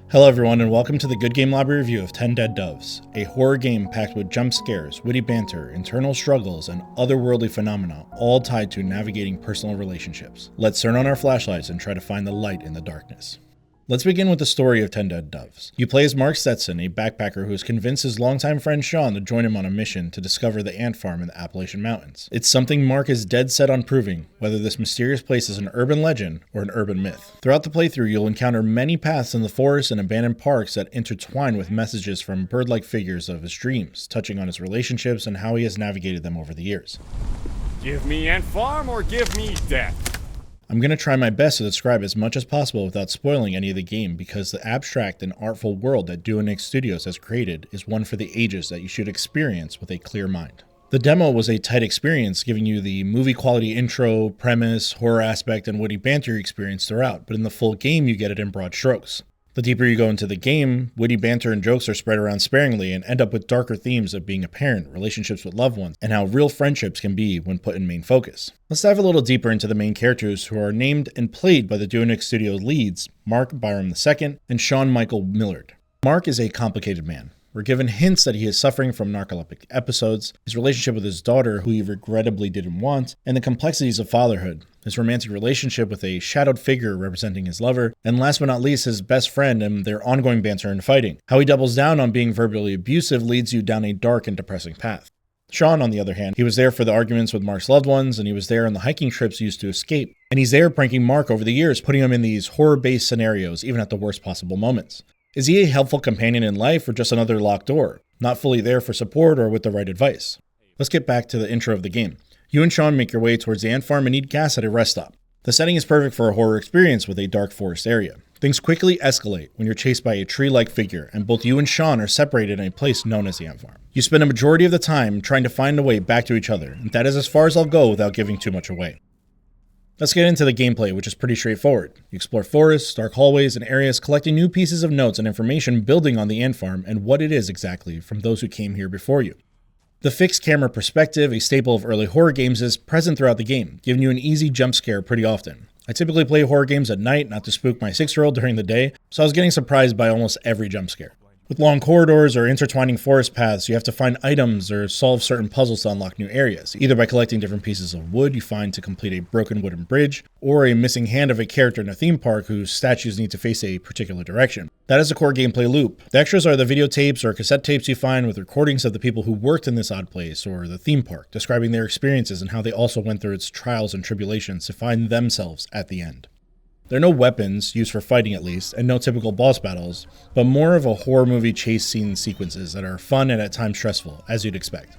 Hello everyone and welcome to the Good Game Lobby review of 10 Dead Doves, a horror game packed with jump scares, witty banter, internal struggles, and otherworldly phenomena, all tied to navigating personal relationships. Let's turn on our flashlights and try to find the light in the darkness. Let's begin with the story of 10 Dead Doves. You play as Marc, a backpacker who has convinced his longtime friend Sean to join him on a mission to discover the ant farm in the Appalachian Mountains. It's something Marc is dead set on proving, whether this mysterious place is an urban legend or an urban myth. Throughout the playthrough, you'll encounter many paths in the forest and abandoned parks that intertwine with messages from bird-like figures of his dreams, touching on his relationships and how he has navigated them over the years. Give me ant farm or give me death. I'm going to try my best to describe as much as possible without spoiling any of the game because the abstract and artful world that Duonix Studios has created is one for the ages that you should experience with a clear mind. The demo was a tight experience, giving you the movie quality intro, premise, horror aspect, and witty banter experience throughout, but in the full game you get it in broad strokes. The deeper you go into the game, witty banter and jokes are spread around sparingly and end up with darker themes of being a parent, relationships with loved ones, and how real friendships can be when put in main focus. Let's dive a little deeper into the main characters who are named and played by the Duonix Studios leads, Marc Byram II and Sean Michael Millard. Marc is a complicated man. We're given hints that he is suffering from narcoleptic episodes, his relationship with his daughter, who he regrettably didn't want, and the complexities of fatherhood, his romantic relationship with a shadowed figure representing his lover, and last but not least, his best friend and their ongoing banter and fighting. How he doubles down on being verbally abusive leads you down a dark and depressing path. Sean, on the other hand, he was there for the arguments with Marc's loved ones, and he was there on the hiking trips used to escape. And he's there pranking Marc over the years, putting him in these horror-based scenarios, even at the worst possible moments. Is he a helpful companion in life or just another locked door, not fully there for support or with the right advice? Let's get back to the intro of the game. You and Sean make your way towards the ant farm and need gas at a rest stop. The setting is perfect for a horror experience with a dark forest area. Things quickly escalate when you're chased by a tree-like figure, and both you and Sean are separated in a place known as the ant farm. You spend a majority of the time trying to find a way back to each other, and that is as far as I'll go without giving too much away. Let's get into the gameplay, which is pretty straightforward. You explore forests, dark hallways, and areas, collecting new pieces of notes and information building on the ant farm and what it is exactly from those who came here before you. The fixed camera perspective, a staple of early horror games, is present throughout the game, giving you an easy jump scare pretty often. I typically play horror games at night, not to spook my 6-year-old during the day, so I was getting surprised by almost every jump scare. With long corridors or intertwining forest paths, you have to find items or solve certain puzzles to unlock new areas, either by collecting different pieces of wood you find to complete a broken wooden bridge, or a missing hand of a character in a theme park whose statues need to face a particular direction. That is the core gameplay loop. The extras are the videotapes or cassette tapes you find with recordings of the people who worked in this odd place or the theme park, describing their experiences and how they also went through its trials and tribulations to find themselves at the end. There are no weapons, used for fighting at least, and no typical boss battles, but more of a horror movie chase scene sequences that are fun and at times stressful, as you'd expect.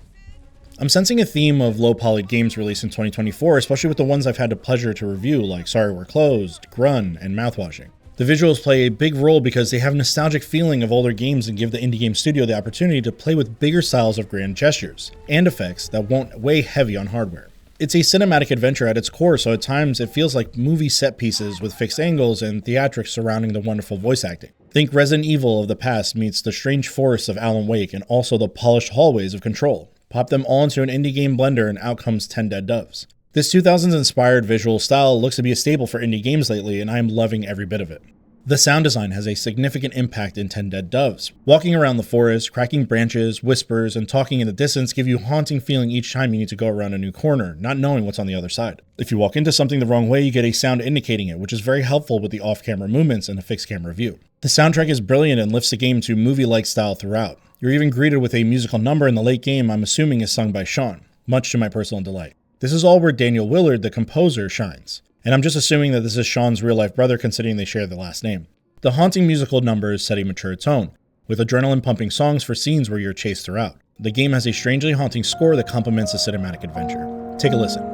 I'm sensing a theme of low-polyed games released in 2024, especially with the ones I've had the pleasure to review, like Sorry We're Closed, Grun, and Mouthwashing. The visuals play a big role because they have a nostalgic feeling of older games and give the indie game studio the opportunity to play with bigger styles of grand gestures, and effects that won't weigh heavy on hardware. It's a cinematic adventure at its core, so at times it feels like movie set pieces with fixed angles and theatrics surrounding the wonderful voice acting. Think Resident Evil of the past meets the strange forests of Alan Wake and also the polished hallways of Control. Pop them all into an indie game blender and out comes 10 Dead Doves. This 2000s inspired visual style looks to be a staple for indie games lately, and I am loving every bit of it. The sound design has a significant impact in 10 Dead Doves. Walking around the forest, cracking branches, whispers, and talking in the distance give you a haunting feeling each time you need to go around a new corner, not knowing what's on the other side. If you walk into something the wrong way, you get a sound indicating it, which is very helpful with the off-camera movements and a fixed camera view. The soundtrack is brilliant and lifts the game to movie-like style throughout. You're even greeted with a musical number in the late game I'm assuming is sung by Sean, much to my personal delight. This is all where Daniel Willard, the composer, shines. And I'm just assuming that this is Sean's real-life brother considering they share the last name. The haunting musical numbers set a mature tone, with adrenaline-pumping songs for scenes where you're chased throughout. The game has a strangely haunting score that complements the cinematic adventure. Take a listen.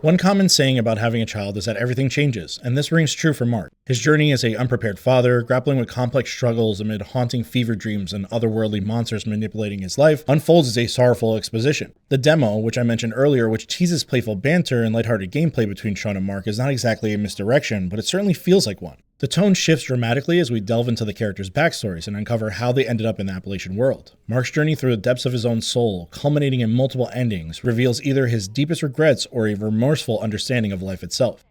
One common saying about having a child is that everything changes, and this rings true for Marc. His journey as an unprepared father, grappling with complex struggles amid haunting fever dreams and otherworldly monsters manipulating his life, unfolds as a sorrowful exposition. The demo, which I mentioned earlier, which teases playful banter and lighthearted gameplay between Sean and Marc, is not exactly a misdirection, but it certainly feels like one. The tone shifts dramatically as we delve into the characters' backstories and uncover how they ended up in the Appalachian world. Marc's journey through the depths of his own soul, culminating in multiple endings, reveals either his deepest regrets or a remorseful understanding of life itself.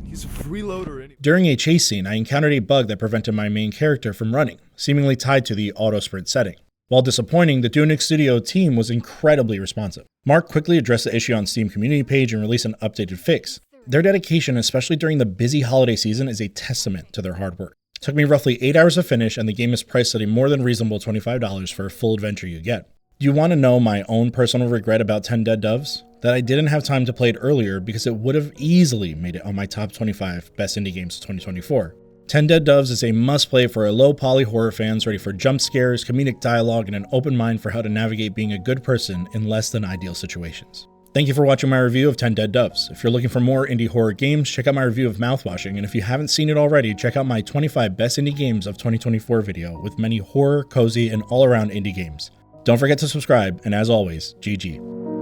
He's a freeloader anyway. During a chase scene, I encountered a bug that prevented my main character from running, seemingly tied to the auto-sprint setting. While disappointing, the Duonix studio team was incredibly responsive. Marc quickly addressed the issue on Steam community page and released an updated fix. Their dedication, especially during the busy holiday season, is a testament to their hard work. It took me roughly 8 hours to finish, and the game is priced at a more than reasonable $25 for a full adventure you get. Do you want to know my own personal regret about 10 Dead Doves? That I didn't have time to play it earlier because it would have easily made it on my top 25 best indie games of 2024. 10 Dead Doves is a must-play for low-poly horror fans ready for jump scares, comedic dialogue, and an open mind for how to navigate being a good person in less than ideal situations. Thank you for watching my review of 10 Dead Doves. If you're looking for more indie horror games, check out my review of Mouthwashing, and if you haven't seen it already, check out my 25 best indie games of 2024 video with many horror, cozy, and all-around indie games. Don't forget to subscribe, and as always, GG.